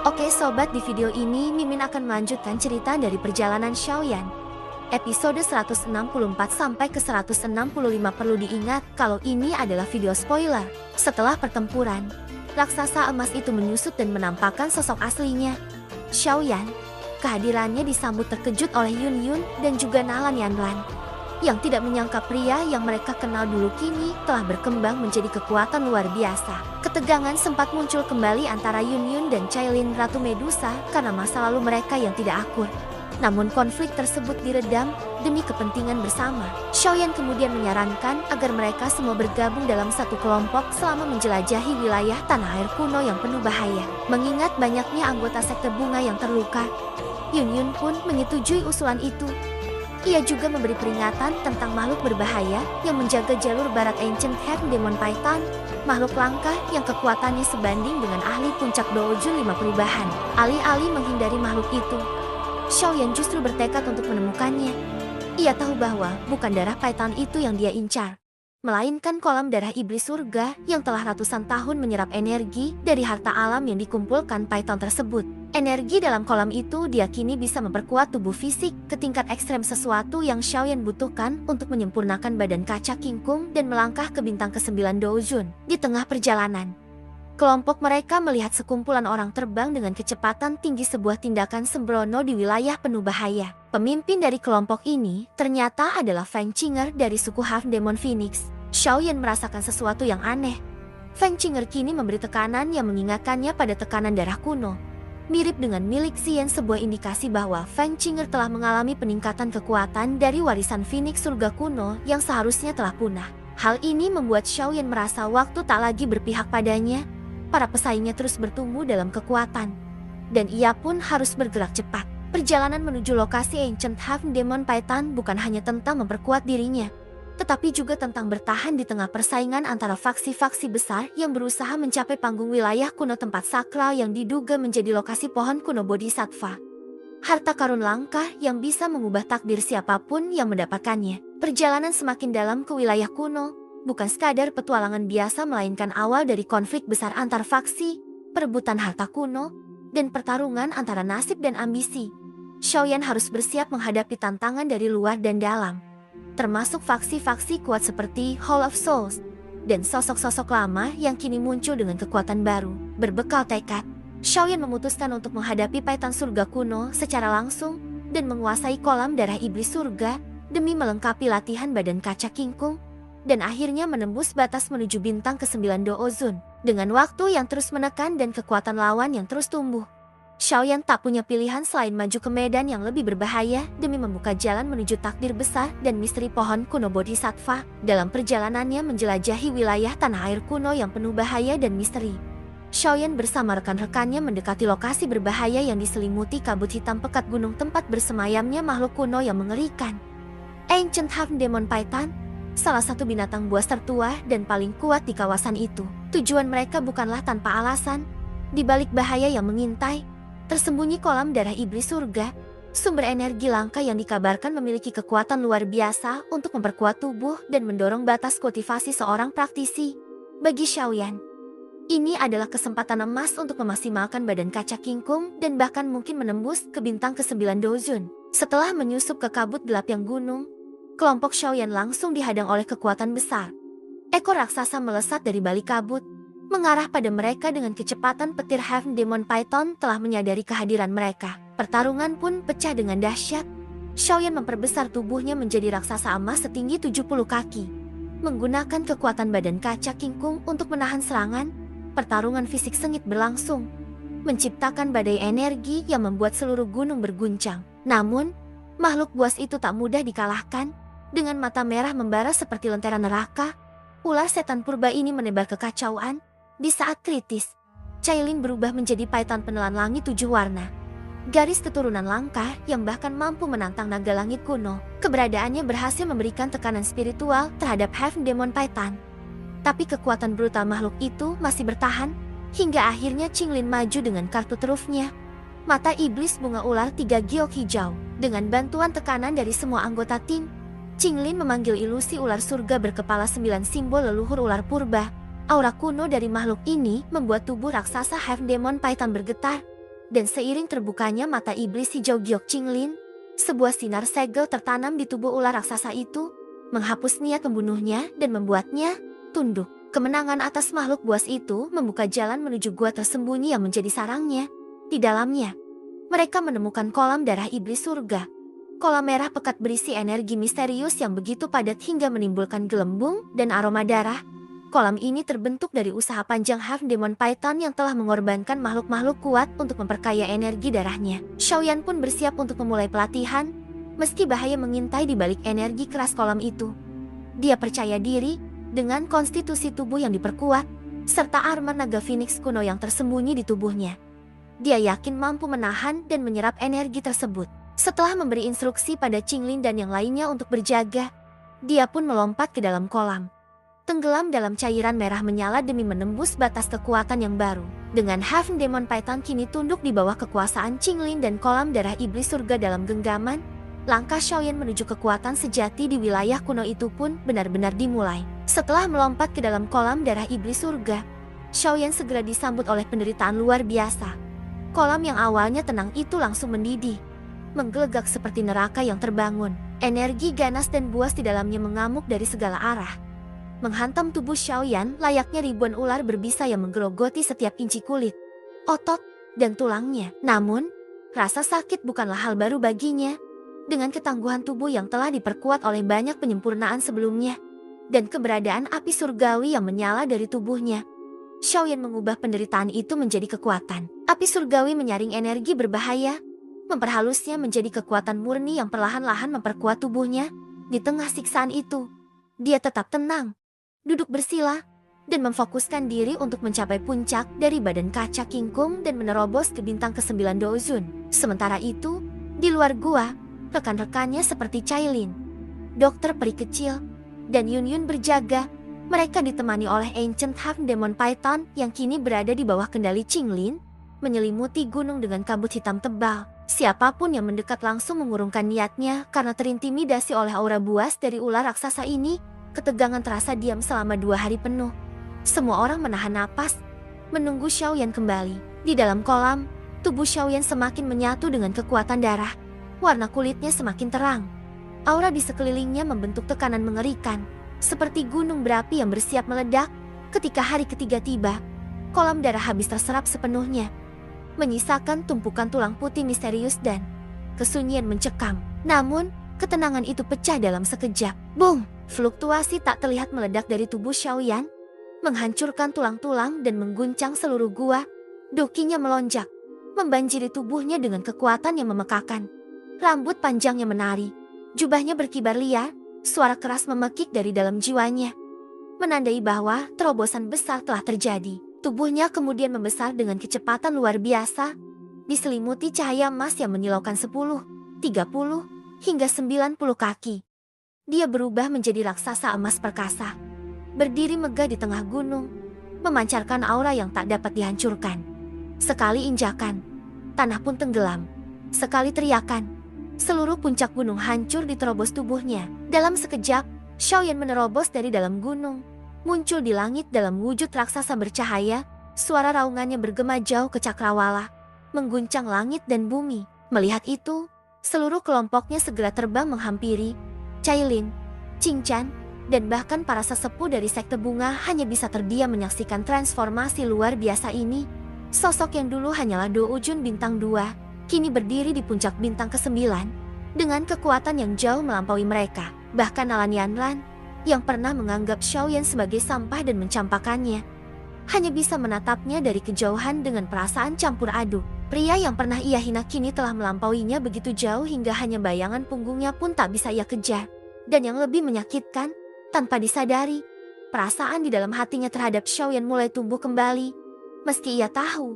Oke sobat, di video ini Mimin akan melanjutkan cerita dari perjalanan Xiaoyan. Episode 164 sampai ke 165. Perlu diingat kalau ini adalah video spoiler. Setelah pertempuran, raksasa emas itu menyusut dan menampakkan sosok aslinya, Xiaoyan. Kehadirannya disambut terkejut oleh Yun Yun dan juga Nalan Yanlan, yang tidak menyangka pria yang mereka kenal dulu kini telah berkembang menjadi kekuatan luar biasa. Ketegangan sempat muncul kembali antara Yun Yun dan Cailin Ratu Medusa karena masa lalu mereka yang tidak akur. Namun konflik tersebut diredam demi kepentingan bersama. Xiaoyan kemudian menyarankan agar mereka semua bergabung dalam satu kelompok selama menjelajahi wilayah tanah air kuno yang penuh bahaya. Mengingat banyaknya anggota sekte bunga yang terluka, Yun Yun pun menyetujui usulan itu. Ia juga memberi peringatan tentang makhluk berbahaya yang menjaga jalur barat Ancient Heaven Demon Python, makhluk langka yang kekuatannya sebanding dengan ahli puncak Doujun 5 perubahan. Alih-alih menghindari makhluk itu, Xiaoyan justru bertekad untuk menemukannya. Ia tahu bahwa bukan darah Python itu yang dia incar, melainkan kolam darah iblis surga yang telah ratusan tahun menyerap energi dari harta alam yang dikumpulkan Python tersebut. Energi dalam kolam itu diyakini bisa memperkuat tubuh fisik ke tingkat ekstrem, sesuatu yang Xiaoyan butuhkan untuk menyempurnakan badan kaca kingkung dan melangkah ke bintang ke-9 Doujun. Di tengah perjalanan, kelompok mereka melihat sekumpulan orang terbang dengan kecepatan tinggi, sebuah tindakan sembrono di wilayah penuh bahaya. Pemimpin dari kelompok ini ternyata adalah Feng Qinger dari suku Half Demon Phoenix. Xiaoyan merasakan sesuatu yang aneh. Feng Qinger kini memberi tekanan yang mengingatkannya pada tekanan darah kuno, mirip dengan milik Xian, sebuah indikasi bahwa Feng Qinger telah mengalami peningkatan kekuatan dari warisan Phoenix surga kuno yang seharusnya telah punah. Hal ini membuat Xiaoyan merasa waktu tak lagi berpihak padanya. Para pesaingnya terus bertumbuh dalam kekuatan, dan ia pun harus bergerak cepat. Perjalanan menuju lokasi Ancient Heaven Demon Python bukan hanya tentang memperkuat dirinya, tetapi juga tentang bertahan di tengah persaingan antara faksi-faksi besar yang berusaha mencapai panggung wilayah kuno, tempat sakral yang diduga menjadi lokasi pohon kuno Bodhisattva. Harta karun langka yang bisa mengubah takdir siapapun yang mendapatkannya. Perjalanan semakin dalam ke wilayah kuno bukan sekadar petualangan biasa, melainkan awal dari konflik besar antar faksi, perebutan harta kuno, dan pertarungan antara nasib dan ambisi. Xiaoyan harus bersiap menghadapi tantangan dari luar dan dalam, termasuk faksi-faksi kuat seperti Hall of Souls, dan sosok-sosok lama yang kini muncul dengan kekuatan baru. Berbekal tekad, Xiaoyan memutuskan untuk menghadapi Python surga kuno secara langsung dan menguasai kolam darah iblis surga demi melengkapi latihan badan kaca kingkung, dan akhirnya menembus batas menuju bintang ke-9 Doujun. Dengan waktu yang terus menekan dan kekuatan lawan yang terus tumbuh, Xiaoyan tak punya pilihan selain maju ke medan yang lebih berbahaya demi membuka jalan menuju takdir besar dan misteri pohon kuno Bodhisattva. Dalam perjalanannya menjelajahi wilayah tanah air kuno yang penuh bahaya dan misteri, Xiaoyan bersama rekan-rekannya mendekati lokasi berbahaya yang diselimuti kabut hitam pekat gunung, tempat bersemayamnya makhluk kuno yang mengerikan. Ancient Heaven Demon Python, salah satu binatang buas tertua dan paling kuat di kawasan itu. Tujuan mereka bukanlah tanpa alasan. Di balik bahaya yang mengintai, tersembunyi kolam darah iblis surga, sumber energi langka yang dikabarkan memiliki kekuatan luar biasa untuk memperkuat tubuh dan mendorong batas kultivasi seorang praktisi. Bagi Xiaoyan, ini adalah kesempatan emas untuk memaksimalkan badan kaca kingkung dan bahkan mungkin menembus ke bintang ke-9 Doujun. Setelah menyusup ke kabut gelap yang gunung, kelompok Xiaoyan langsung dihadang oleh kekuatan besar. Ekor raksasa melesat dari balik kabut, mengarah pada mereka dengan kecepatan. Petir Heaven Demon Python telah menyadari kehadiran mereka. Pertarungan pun pecah dengan dahsyat. Xiaoyan memperbesar tubuhnya menjadi raksasa emas setinggi 70 kaki. Menggunakan kekuatan badan kaca kingkung untuk menahan serangan, pertarungan fisik sengit berlangsung, menciptakan badai energi yang membuat seluruh gunung berguncang. Namun, makhluk buas itu tak mudah dikalahkan. Dengan mata merah membara seperti lentera neraka, ular setan purba ini menebar kekacauan. Di saat kritis, Cailin berubah menjadi Python penelan langit 7 warna. Garis keturunan langka yang bahkan mampu menantang naga langit kuno. Keberadaannya berhasil memberikan tekanan spiritual terhadap Heaven Demon Python. Tapi kekuatan brutal makhluk itu masih bertahan, hingga akhirnya Qinglin maju dengan kartu trufnya, mata iblis bunga ular 3 giok hijau. Dengan bantuan tekanan dari semua anggota tim, Qinglin memanggil ilusi ular surga berkepala 9 simbol leluhur ular purba. Aura kuno dari makhluk ini membuat tubuh raksasa Half Demon Python bergetar. Dan seiring terbukanya mata iblis hijau Giok Qinglin, sebuah sinar segel tertanam di tubuh ular raksasa itu, menghapus niat pembunuhnya dan membuatnya tunduk. Kemenangan atas makhluk buas itu membuka jalan menuju gua tersembunyi yang menjadi sarangnya. Di dalamnya, mereka menemukan kolam darah iblis surga. Kolam merah pekat berisi energi misterius yang begitu padat hingga menimbulkan gelembung dan aroma darah. Kolam ini terbentuk dari usaha panjang Half Demon Python yang telah mengorbankan makhluk-makhluk kuat untuk memperkaya energi darahnya. Xiaoyan pun bersiap untuk memulai pelatihan, meski bahaya mengintai di balik energi keras kolam itu. Dia percaya diri dengan konstitusi tubuh yang diperkuat, serta armor naga Phoenix kuno yang tersembunyi di tubuhnya. Dia yakin mampu menahan dan menyerap energi tersebut. Setelah memberi instruksi pada Qinglin dan yang lainnya untuk berjaga, dia pun melompat ke dalam kolam. Tenggelam dalam cairan merah menyala demi menembus batas kekuatan yang baru. Dengan Half Demon Python kini tunduk di bawah kekuasaan Qinglin dan kolam darah iblis surga dalam genggaman, langkah Xiaoyan menuju kekuatan sejati di wilayah kuno itu pun benar-benar dimulai. Setelah melompat ke dalam kolam darah iblis surga, Xiaoyan segera disambut oleh penderitaan luar biasa. Kolam yang awalnya tenang itu langsung mendidih, menggelegak seperti neraka yang terbangun. Energi ganas dan buas di dalamnya mengamuk dari segala arah, menghantam tubuh Xiaoyan layaknya ribuan ular berbisa yang menggerogoti setiap inci kulit, otot, dan tulangnya. Namun, rasa sakit bukanlah hal baru baginya. Dengan ketangguhan tubuh yang telah diperkuat oleh banyak penyempurnaan sebelumnya, dan keberadaan api surgawi yang menyala dari tubuhnya, Xiaoyan mengubah penderitaan itu menjadi kekuatan. Api surgawi menyaring energi berbahaya, memperhalusnya menjadi kekuatan murni yang perlahan-lahan memperkuat tubuhnya. Di tengah siksaan itu, dia tetap tenang, duduk bersila, dan memfokuskan diri untuk mencapai puncak dari badan kaca kingkung dan menerobos ke bintang ke-9 Dozun. Sementara itu, di luar gua, rekan-rekannya seperti Cailin, dokter peri kecil, dan Yun Yun berjaga. Mereka ditemani oleh Ancient Half Demon Python yang kini berada di bawah kendali Qinglin, menyelimuti gunung dengan kabut hitam tebal. Siapapun yang mendekat langsung mengurungkan niatnya karena terintimidasi oleh aura buas dari ular raksasa ini. Ketegangan terasa diam selama 2 hari penuh. Semua orang menahan napas, menunggu Xiaoyan kembali. Di dalam kolam, tubuh Xiaoyan semakin menyatu dengan kekuatan darah. Warna kulitnya semakin terang. Aura di sekelilingnya membentuk tekanan mengerikan, seperti gunung berapi yang bersiap meledak. Ketika hari ketiga tiba, kolam darah habis terserap sepenuhnya, menyisakan tumpukan tulang putih misterius dan kesunyian mencekam. Namun, ketenangan itu pecah dalam sekejap. Boom! Fluktuasi tak terlihat meledak dari tubuh Xiaoyan, menghancurkan tulang-tulang dan mengguncang seluruh gua. Dokinya melonjak, membanjiri tubuhnya dengan kekuatan yang memekakan. Rambut panjangnya menari, jubahnya berkibar liar, suara keras memekik dari dalam jiwanya, menandai bahwa terobosan besar telah terjadi. Tubuhnya kemudian membesar dengan kecepatan luar biasa, diselimuti cahaya emas yang menyilaukan 10, 30, hingga 90 kaki. Dia berubah menjadi raksasa emas perkasa, berdiri megah di tengah gunung, memancarkan aura yang tak dapat dihancurkan. Sekali injakan, tanah pun tenggelam. Sekali teriakan, seluruh puncak gunung hancur diterobos tubuhnya. Dalam sekejap, Xiaoyan menerobos dari dalam gunung, muncul di langit dalam wujud raksasa bercahaya. Suara raungannya bergema jauh ke cakrawala, mengguncang langit dan bumi. Melihat itu, seluruh kelompoknya segera terbang menghampiri. Cailin, Qingchan, dan bahkan para sesepuh dari sekte bunga hanya bisa terdiam menyaksikan transformasi luar biasa ini. Sosok yang dulu hanyalah Doujun bintang 2, kini berdiri di puncak bintang ke-9, dengan kekuatan yang jauh melampaui mereka. Bahkan Alan Yanran, yang pernah menganggap Xiaoyan sebagai sampah dan mencampakannya, hanya bisa menatapnya dari kejauhan dengan perasaan campur aduk. Pria yang pernah ia hina kini telah melampauinya begitu jauh hingga hanya bayangan punggungnya pun tak bisa ia kejar. Dan yang lebih menyakitkan, tanpa disadari, perasaan di dalam hatinya terhadap Xiaoyan mulai tumbuh kembali. Meski ia tahu,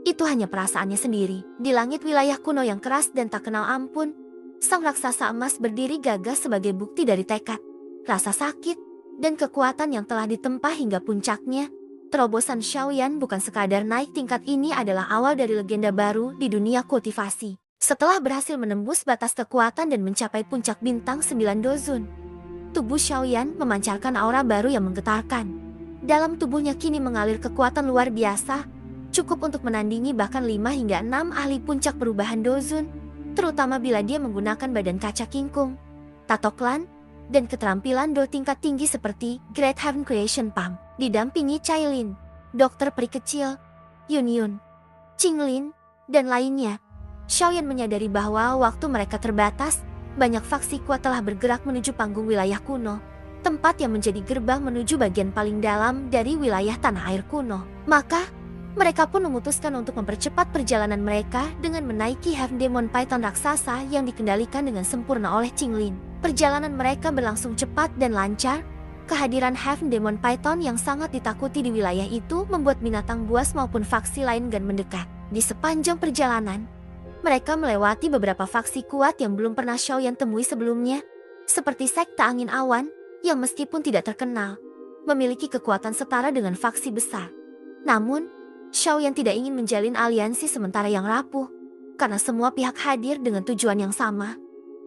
itu hanya perasaannya sendiri. Di langit wilayah kuno yang keras dan tak kenal ampun, sang raksasa emas berdiri gagah sebagai bukti dari tekad, rasa sakit, dan kekuatan yang telah ditempa hingga puncaknya. Terobosan Xiaoyan bukan sekadar naik tingkat, ini adalah awal dari legenda baru di dunia kultivasi. Setelah berhasil menembus batas kekuatan dan mencapai puncak bintang 9 Dozun, tubuh Xiaoyan memancarkan aura baru yang menggetarkan. Dalam tubuhnya kini mengalir kekuatan luar biasa. Cukup untuk menandingi bahkan 5 hingga 6 ahli puncak perubahan Dozun, terutama bila dia menggunakan badan kaca kingkung, tato klan, dan keterampilan Do tingkat tinggi seperti Great Heaven Creation Pump. Didampingi Cailin, dokter peri kecil, Yun, Qinglin, dan lainnya. Xiaoyan menyadari bahwa waktu mereka terbatas, banyak faksi kuat telah bergerak menuju panggung wilayah kuno, tempat yang menjadi gerbang menuju bagian paling dalam dari wilayah tanah air kuno. Maka, mereka pun memutuskan untuk mempercepat perjalanan mereka dengan menaiki Heaven Demon Python raksasa yang dikendalikan dengan sempurna oleh Qinglin. Perjalanan mereka berlangsung cepat dan lancar. Kehadiran Heaven Demon Python yang sangat ditakuti di wilayah itu membuat binatang buas maupun faksi lain enggan mendekat. Di sepanjang perjalanan, mereka melewati beberapa faksi kuat yang belum pernah Xiaoyan temui sebelumnya, seperti sekte angin awan yang meskipun tidak terkenal, memiliki kekuatan setara dengan faksi besar. Namun, Xiaoyan tidak ingin menjalin aliansi sementara yang rapuh, karena semua pihak hadir dengan tujuan yang sama.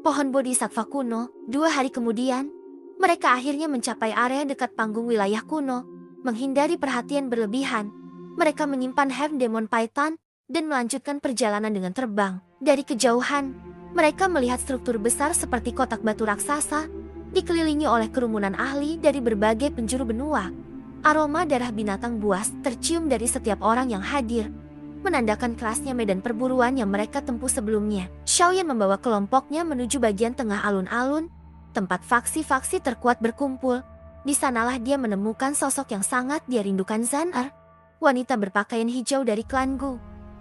Pohon Bodhisattva kuno. 2 hari kemudian, mereka akhirnya mencapai area dekat panggung wilayah kuno. Menghindari perhatian berlebihan, mereka menyimpan Heaven Demon Python dan melanjutkan perjalanan dengan terbang. Dari kejauhan, mereka melihat struktur besar seperti kotak batu raksasa, dikelilingi oleh kerumunan ahli dari berbagai penjuru benua. Aroma darah binatang buas tercium dari setiap orang yang hadir, menandakan kerasnya medan perburuan yang mereka tempuh sebelumnya. Xiaoyan membawa kelompoknya menuju bagian tengah alun-alun, tempat faksi-faksi terkuat berkumpul. Di sanalah dia menemukan sosok yang sangat dia rindukan, Zhan-Er, wanita berpakaian hijau dari klan Gu,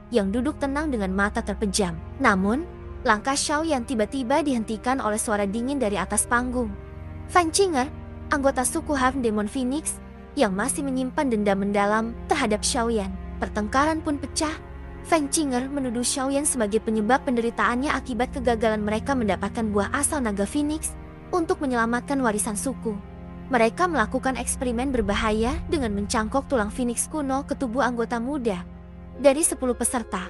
yang duduk tenang dengan mata terpejam. Namun, langkah Xiaoyan tiba-tiba dihentikan oleh suara dingin dari atas panggung. Feng Qinger, anggota suku Heaven Demon Phoenix, yang masih menyimpan dendam mendalam terhadap Xiaoyan. Pertengkaran pun pecah. Feng Qinger menuduh Xiaoyan sebagai penyebab penderitaannya akibat kegagalan mereka mendapatkan buah asal naga Phoenix untuk menyelamatkan warisan suku. Mereka melakukan eksperimen berbahaya dengan mencangkok tulang Phoenix kuno ke tubuh anggota muda. Dari 10 peserta,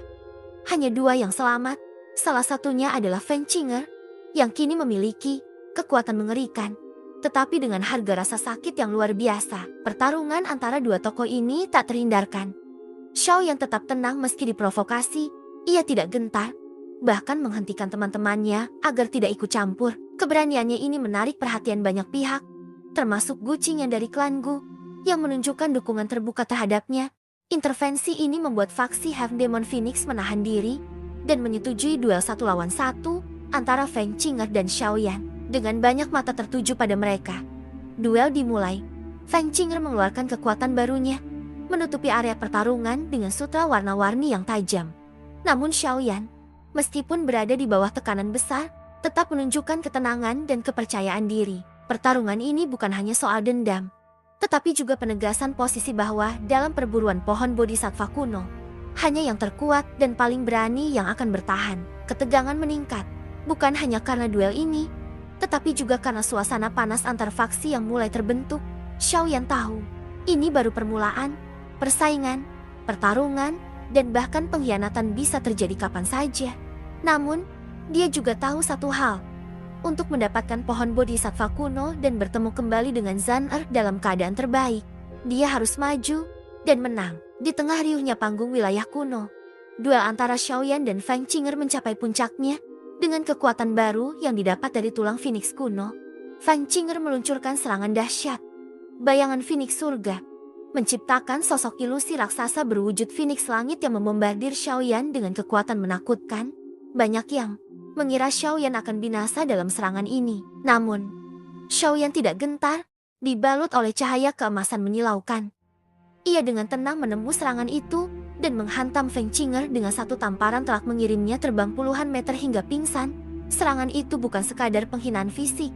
hanya 2 yang selamat. Salah satunya adalah Feng Qinger, yang kini memiliki kekuatan mengerikan, tetapi dengan harga rasa sakit yang luar biasa. Pertarungan antara 2 tokoh ini tak terhindarkan. Xiaoyan tetap tenang meski diprovokasi. Ia tidak gentar, bahkan menghentikan teman-temannya agar tidak ikut campur. Keberaniannya ini menarik perhatian banyak pihak, termasuk Gu Qing yang dari klan Gu, yang menunjukkan dukungan terbuka terhadapnya. Intervensi ini membuat faksi Heaven Demon Phoenix menahan diri dan menyetujui duel 1 lawan 1 antara Feng Qinger dan Xiaoyan. Dengan banyak mata tertuju pada mereka, duel dimulai. Feng Qinger mengeluarkan kekuatan barunya, menutupi area pertarungan dengan sutra warna-warni yang tajam. Namun Xiaoyan, meskipun berada di bawah tekanan besar, tetap menunjukkan ketenangan dan kepercayaan diri. Pertarungan ini bukan hanya soal dendam, tetapi juga penegasan posisi bahwa dalam perburuan pohon Bodhisattva kuno, hanya yang terkuat dan paling berani yang akan bertahan. Ketegangan meningkat, bukan hanya karena duel ini, tetapi juga karena suasana panas antar faksi yang mulai terbentuk. Xiaoyan tahu, ini baru permulaan. Persaingan, pertarungan, dan bahkan pengkhianatan bisa terjadi kapan saja. Namun, dia juga tahu satu hal. Untuk mendapatkan pohon Bodhisattva kuno dan bertemu kembali dengan Zhan-Er dalam keadaan terbaik, dia harus maju dan menang. Di tengah riuhnya panggung wilayah kuno, duel antara Xiaoyan dan Feng Qinger mencapai puncaknya. Dengan kekuatan baru yang didapat dari tulang Phoenix kuno, Feng Qinger meluncurkan serangan dahsyat. Bayangan Phoenix surga menciptakan sosok ilusi raksasa berwujud Phoenix langit yang membombardir Xiaoyan dengan kekuatan menakutkan. Banyak yang mengira Xiaoyan akan binasa dalam serangan ini. Namun, Xiaoyan tidak gentar, dibalut oleh cahaya keemasan menyilaukan. Ia dengan tenang menembus serangan itu dan menghantam Feng Qinger dengan satu tamparan telak mengirimnya terbang puluhan meter hingga pingsan. Serangan itu bukan sekadar penghinaan fisik,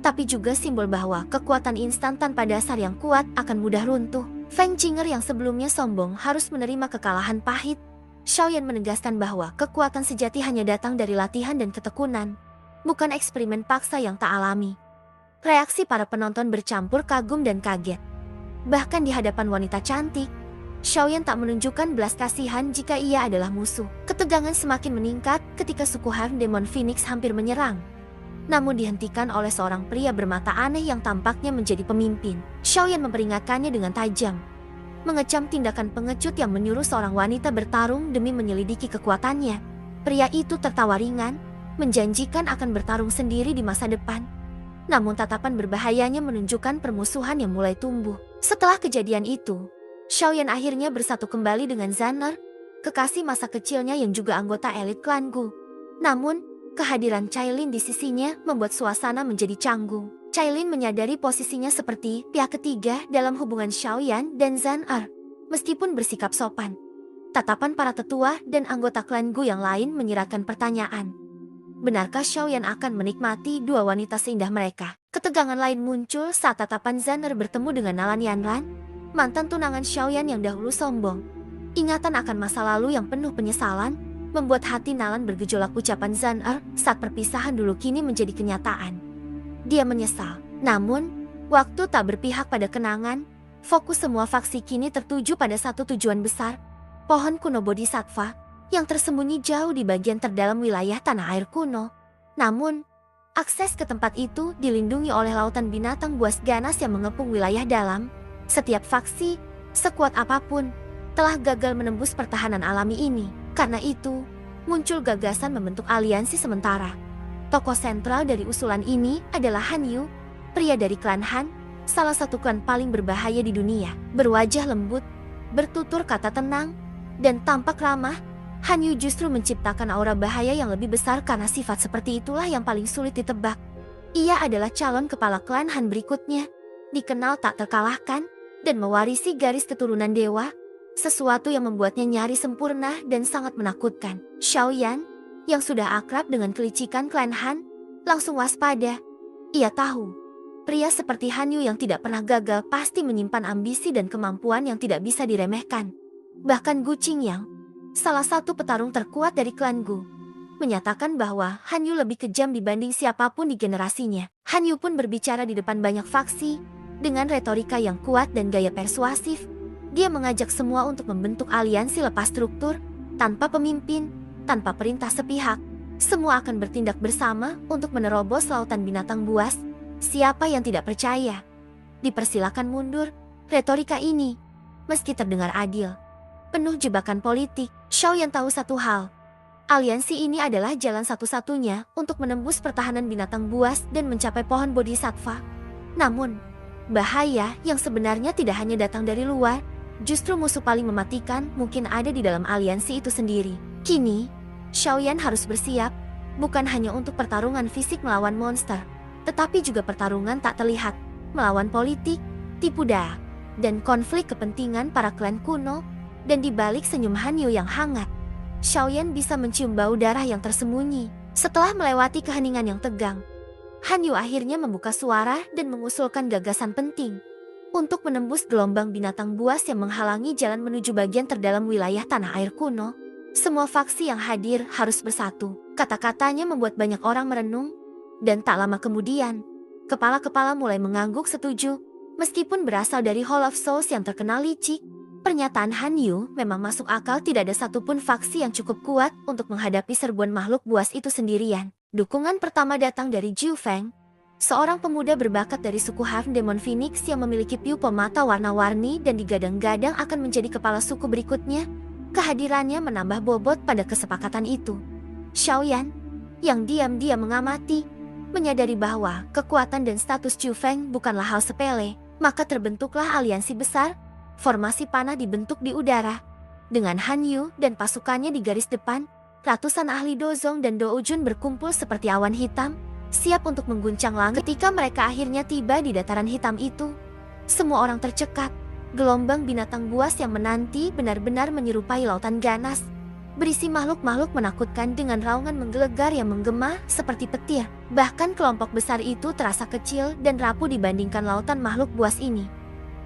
tapi juga simbol bahwa kekuatan instan tanpa dasar yang kuat akan mudah runtuh. Feng Qinger yang sebelumnya sombong harus menerima kekalahan pahit. Xiaoyan menegaskan bahwa kekuatan sejati hanya datang dari latihan dan ketekunan, bukan eksperimen paksa yang tak alami. Reaksi para penonton bercampur kagum dan kaget. Bahkan di hadapan wanita cantik, Xiaoyan tak menunjukkan belas kasihan jika ia adalah musuh. Ketegangan semakin meningkat ketika suku Heaven Demon Phoenix hampir menyerang, namun dihentikan oleh seorang pria bermata aneh yang tampaknya menjadi pemimpin. Xiaoyan memperingatkannya dengan tajam. mengecam tindakan pengecut yang menyuruh seorang wanita bertarung demi menyelidiki kekuatannya. Pria itu tertawa ringan, menjanjikan akan bertarung sendiri di masa depan. Namun tatapan berbahayanya menunjukkan permusuhan yang mulai tumbuh. Setelah kejadian itu, Xiaoyan akhirnya bersatu kembali dengan Zanner, kekasih masa kecilnya yang juga anggota elit klan Gu. Namun, kehadiran Cailin di sisinya membuat suasana menjadi canggung. Cailin menyadari posisinya seperti pihak ketiga dalam hubungan Xiaoyan dan Zan'er. Meskipun bersikap sopan, tatapan para tetua dan anggota klan Gu yang lain menyiratkan pertanyaan. Benarkah Xiaoyan akan menikmati dua wanita seindah mereka? Ketegangan lain muncul saat tatapan Zan'er bertemu dengan Nalan Yanran, mantan tunangan Xiaoyan yang dahulu sombong. Ingatan akan masa lalu yang penuh penyesalan membuat hati Nalan bergejolak. Ucapan Zan'er saat perpisahan dulu kini menjadi kenyataan. Dia menyesal. Namun, waktu tak berpihak pada kenangan. Fokus semua faksi kini tertuju pada satu tujuan besar, pohon kuno Bodhisattva yang tersembunyi jauh di bagian terdalam wilayah tanah air kuno. Namun, akses ke tempat itu dilindungi oleh lautan binatang buas ganas yang mengepung wilayah dalam. Setiap faksi, sekuat apapun, telah gagal menembus pertahanan alami ini. Karena itu, muncul gagasan membentuk aliansi sementara. Tokoh sentral dari usulan ini adalah Han Yu, pria dari klan Han, salah satu klan paling berbahaya di dunia. Berwajah lembut, bertutur kata tenang, dan tampak ramah, Han Yu justru menciptakan aura bahaya yang lebih besar karena sifat seperti itulah yang paling sulit ditebak. Ia adalah calon kepala klan Han berikutnya, dikenal tak terkalahkan, dan mewarisi garis keturunan dewa, sesuatu yang membuatnya nyaris sempurna dan sangat menakutkan. Xiaoyan, yang sudah akrab dengan kelicikan klan Han, langsung waspada. Ia tahu, pria seperti Han Yu yang tidak pernah gagal pasti menyimpan ambisi dan kemampuan yang tidak bisa diremehkan. Bahkan Gu Qingyang, salah satu petarung terkuat dari klan Gu, menyatakan bahwa Han Yu lebih kejam dibanding siapapun di generasinya. Han Yu pun berbicara di depan banyak faksi, dengan retorika yang kuat dan gaya persuasif. Dia mengajak semua untuk membentuk aliansi lepas struktur, tanpa pemimpin, tanpa perintah sepihak. Semua akan bertindak bersama untuk menerobos lautan binatang buas. Siapa yang tidak percaya, dipersilakan mundur. Retorika ini, meski terdengar adil, penuh jebakan politik. Xiaoyan tahu satu hal. Aliansi ini adalah jalan satu-satunya untuk menembus pertahanan binatang buas dan mencapai pohon Bodhisattva. Namun, bahaya yang sebenarnya tidak hanya datang dari luar, justru musuh paling mematikan mungkin ada di dalam aliansi itu sendiri. Kini, Xiaoyan harus bersiap, bukan hanya untuk pertarungan fisik melawan monster, tetapi juga pertarungan tak terlihat, melawan politik, tipu daya, dan konflik kepentingan para klan kuno. Dan di balik senyum Han Yu yang hangat, Xiaoyan bisa mencium bau darah yang tersembunyi. Setelah melewati keheningan yang tegang, Han Yu akhirnya membuka suara dan mengusulkan gagasan penting untuk menembus gelombang binatang buas yang menghalangi jalan menuju bagian terdalam wilayah tanah air kuno. Semua faksi yang hadir harus bersatu. Kata-katanya membuat banyak orang merenung, dan tak lama kemudian, kepala-kepala mulai mengangguk setuju. Meskipun berasal dari Hall of Souls yang terkenal licik, pernyataan Han Yu memang masuk akal. Tidak ada satupun faksi yang cukup kuat untuk menghadapi serbuan makhluk buas itu sendirian. Dukungan pertama datang dari Zhu Feng, seorang pemuda berbakat dari suku Half Demon Phoenix yang memiliki pupil mata warna-warni dan digadang-gadang akan menjadi kepala suku berikutnya. Kehadirannya menambah bobot pada kesepakatan itu. Xiaoyan, yang diam-diam mengamati, menyadari bahwa kekuatan dan status Zhu Feng bukanlah hal sepele. Maka terbentuklah aliansi besar. Formasi panah dibentuk di udara. Dengan Han Yu dan pasukannya di garis depan, ratusan ahli Dozong dan Doujun berkumpul seperti awan hitam, siap untuk mengguncang langit. Ketika mereka akhirnya tiba di dataran hitam itu, semua orang tercekat. Gelombang binatang buas yang menanti benar-benar menyerupai lautan ganas, berisi makhluk-makhluk menakutkan dengan raungan menggelegar yang menggema seperti petir. Bahkan kelompok besar itu terasa kecil dan rapuh dibandingkan lautan makhluk buas ini.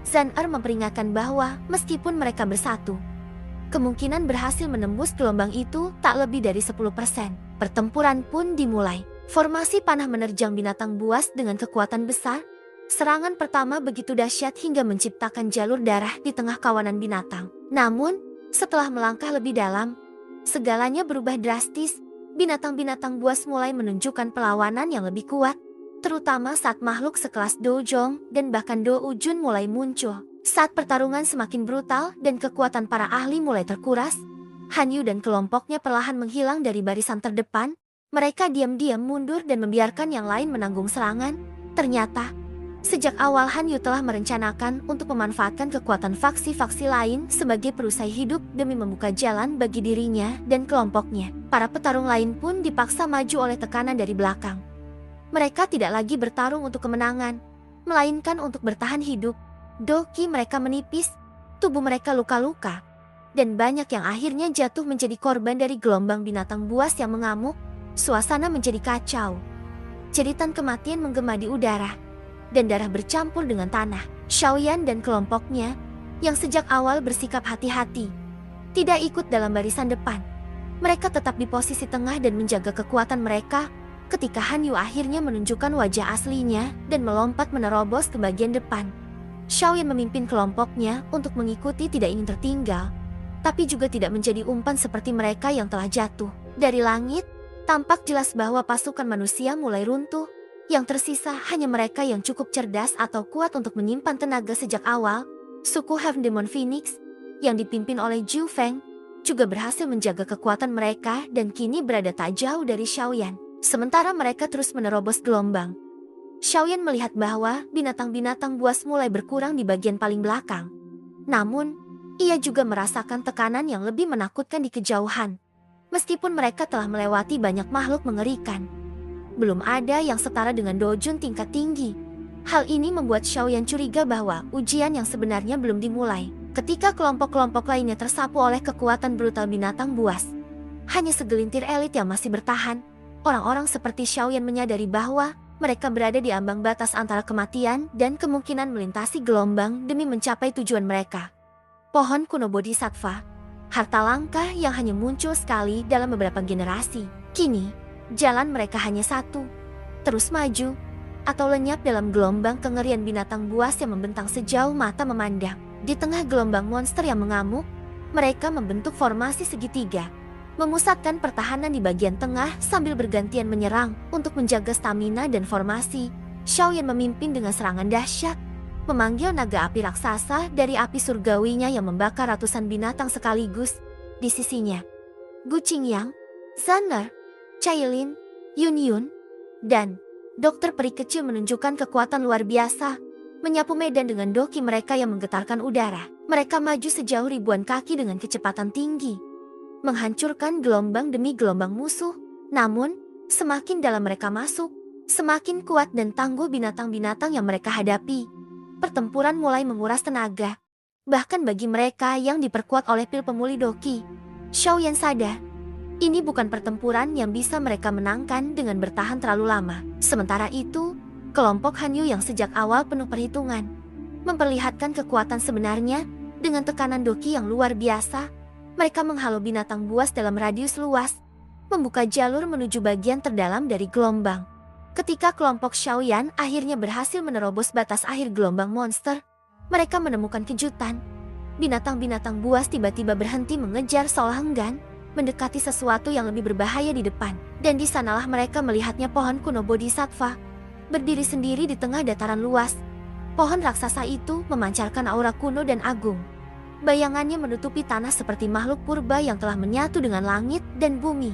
Zan'er memperingatkan bahwa meskipun mereka bersatu, kemungkinan berhasil menembus gelombang itu tak lebih dari 10%. Pertempuran pun dimulai. Formasi panah menerjang binatang buas dengan kekuatan besar. Serangan pertama begitu dahsyat hingga menciptakan jalur darah di tengah kawanan binatang. Namun, setelah melangkah lebih dalam, segalanya berubah drastis. Binatang-binatang buas mulai menunjukkan perlawanan yang lebih kuat, terutama saat makhluk sekelas Dojong dan bahkan Doujun mulai muncul. Saat pertarungan semakin brutal dan kekuatan para ahli mulai terkuras, Han Yu dan kelompoknya perlahan menghilang dari barisan terdepan. Mereka diam-diam mundur dan membiarkan yang lain menanggung serangan. Ternyata, sejak awal Han Yu telah merencanakan untuk memanfaatkan kekuatan faksi-faksi lain sebagai perisai hidup demi membuka jalan bagi dirinya dan kelompoknya. Para petarung lain pun dipaksa maju oleh tekanan dari belakang. Mereka tidak lagi bertarung untuk kemenangan, melainkan untuk bertahan hidup. Doki mereka menipis, tubuh mereka luka-luka, dan banyak yang akhirnya jatuh menjadi korban dari gelombang binatang buas yang mengamuk. Suasana menjadi kacau. Jeritan kematian menggema di udara, dan darah bercampur dengan tanah. Xiaoyan dan kelompoknya, yang sejak awal bersikap hati-hati, tidak ikut dalam barisan depan. Mereka tetap di posisi tengah dan menjaga kekuatan mereka, ketika Han Yu akhirnya menunjukkan wajah aslinya dan melompat menerobos ke bagian depan. Xiaoyan memimpin kelompoknya untuk mengikuti, tidak ingin tertinggal, tapi juga tidak menjadi umpan seperti mereka yang telah jatuh. Dari langit, tampak jelas bahwa pasukan manusia mulai runtuh. Yang tersisa hanya mereka yang cukup cerdas atau kuat untuk menyimpan tenaga sejak awal. Suku Half Demon Phoenix, yang dipimpin oleh Zhu Feng, juga berhasil menjaga kekuatan mereka dan kini berada tak jauh dari Xiaoyan. Sementara mereka terus menerobos gelombang, Xiaoyan melihat bahwa binatang-binatang buas mulai berkurang di bagian paling belakang. Namun, ia juga merasakan tekanan yang lebih menakutkan di kejauhan. Meskipun mereka telah melewati banyak makhluk mengerikan, belum ada yang setara dengan Dojun tingkat tinggi. Hal ini membuat Xiaoyan curiga bahwa ujian yang sebenarnya belum dimulai. Ketika kelompok-kelompok lainnya tersapu oleh kekuatan brutal binatang buas, hanya segelintir elit yang masih bertahan. Orang-orang seperti Xiaoyan menyadari bahwa mereka berada di ambang batas antara kematian dan kemungkinan melintasi gelombang demi mencapai tujuan mereka. Pohon kuno Bodhisattva, harta langka yang hanya muncul sekali dalam beberapa generasi. Kini, jalan mereka hanya satu: terus maju, atau lenyap dalam gelombang kengerian binatang buas yang membentang sejauh mata memandang. Di tengah gelombang monster yang mengamuk, mereka membentuk formasi segitiga, memusatkan pertahanan di bagian tengah sambil bergantian menyerang untuk menjaga stamina dan formasi. Xiaoyan memimpin dengan serangan dahsyat, memanggil naga api raksasa dari api surgawinya yang membakar ratusan binatang sekaligus. Di sisinya, Gu Qingyang, Zanler, Cailin, Yun Yun, dan dokter peri kecil menunjukkan kekuatan luar biasa, menyapu medan dengan doki mereka yang menggetarkan udara. Mereka maju sejauh ribuan kaki dengan kecepatan tinggi, menghancurkan gelombang demi gelombang musuh. Namun, semakin dalam mereka masuk, semakin kuat dan tangguh binatang-binatang yang mereka hadapi. Pertempuran mulai menguras tenaga, bahkan bagi mereka yang diperkuat oleh pil pemulih doki. Xiaoyan sadar, ini bukan pertempuran yang bisa mereka menangkan dengan bertahan terlalu lama. Sementara itu, kelompok Han Yu yang sejak awal penuh perhitungan, memperlihatkan kekuatan sebenarnya dengan tekanan doki yang luar biasa. Mereka menghalau binatang buas dalam radius luas, membuka jalur menuju bagian terdalam dari gelombang. Ketika kelompok Xiaoyan akhirnya berhasil menerobos batas akhir gelombang monster, mereka menemukan kejutan. Binatang-binatang buas tiba-tiba berhenti mengejar seolah enggan mendekati sesuatu yang lebih berbahaya di depan. Dan di sanalah mereka melihatnya pohon kuno Bodhisattva, berdiri sendiri di tengah dataran luas. Pohon raksasa itu memancarkan aura kuno dan agung. Bayangannya menutupi tanah seperti makhluk purba yang telah menyatu dengan langit dan bumi.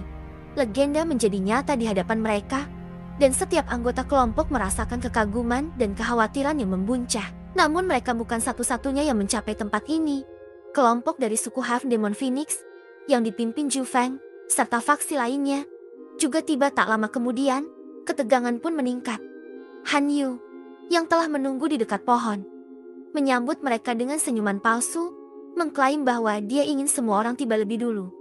Legenda menjadi nyata di hadapan mereka, dan setiap anggota kelompok merasakan kekaguman dan kekhawatiran yang membuncah. Namun mereka bukan satu-satunya yang mencapai tempat ini. Kelompok dari suku Half Demon Phoenix, yang dipimpin Zhu Feng, serta faksi lainnya, juga tiba tak lama kemudian. Ketegangan pun meningkat. Han Yu, yang telah menunggu di dekat pohon, menyambut mereka dengan senyuman palsu, mengklaim bahwa dia ingin semua orang tiba lebih dulu.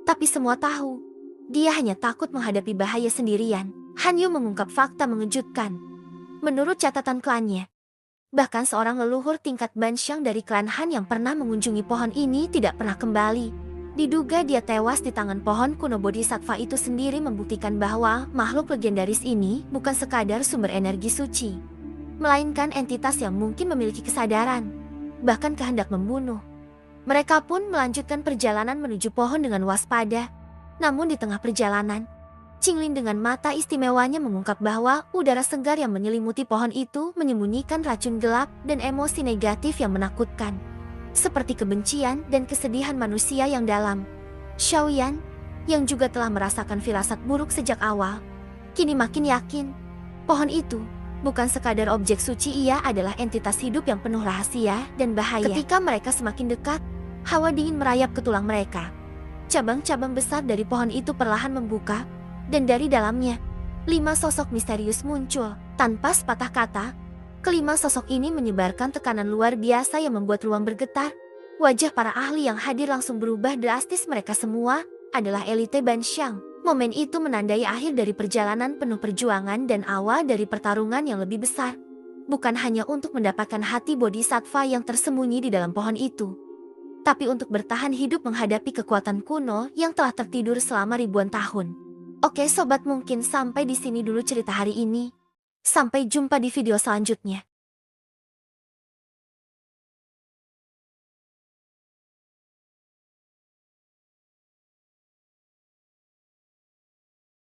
Tapi semua tahu, dia hanya takut menghadapi bahaya sendirian. Han Yu mengungkap fakta mengejutkan. Menurut catatan klannya, bahkan seorang leluhur tingkat Banshang dari klan Han yang pernah mengunjungi pohon ini tidak pernah kembali. Diduga dia tewas di tangan pohon kuno Bodhisattva itu sendiri, membuktikan bahwa makhluk legendaris ini bukan sekadar sumber energi suci, melainkan entitas yang mungkin memiliki kesadaran, bahkan kehendak membunuh. Mereka pun melanjutkan perjalanan menuju pohon dengan waspada. Namun di tengah perjalanan, Qinglin dengan mata istimewanya mengungkap bahwa udara segar yang menyelimuti pohon itu menyembunyikan racun gelap dan emosi negatif yang menakutkan. Seperti kebencian dan kesedihan manusia yang dalam. Xiaoyan, yang juga telah merasakan firasat buruk sejak awal, kini makin yakin. Pohon itu bukan sekadar objek suci, ia adalah entitas hidup yang penuh rahasia dan bahaya. Ketika mereka semakin dekat, hawa dingin merayap ke tulang mereka. Cabang-cabang besar dari pohon itu perlahan membuka, dan dari dalamnya, 5 sosok misterius muncul. Tanpa sepatah kata, kelima sosok ini menyebarkan tekanan luar biasa yang membuat ruang bergetar. Wajah para ahli yang hadir langsung berubah drastis. Mereka semua adalah elite Banxiang. Momen itu menandai akhir dari perjalanan penuh perjuangan dan awal dari pertarungan yang lebih besar. Bukan hanya untuk mendapatkan hati bodhisattva yang tersembunyi di dalam pohon itu, tapi untuk bertahan hidup menghadapi kekuatan kuno yang telah tertidur selama ribuan tahun. Oke sobat, mungkin sampai di sini dulu cerita hari ini. Sampai jumpa di video selanjutnya.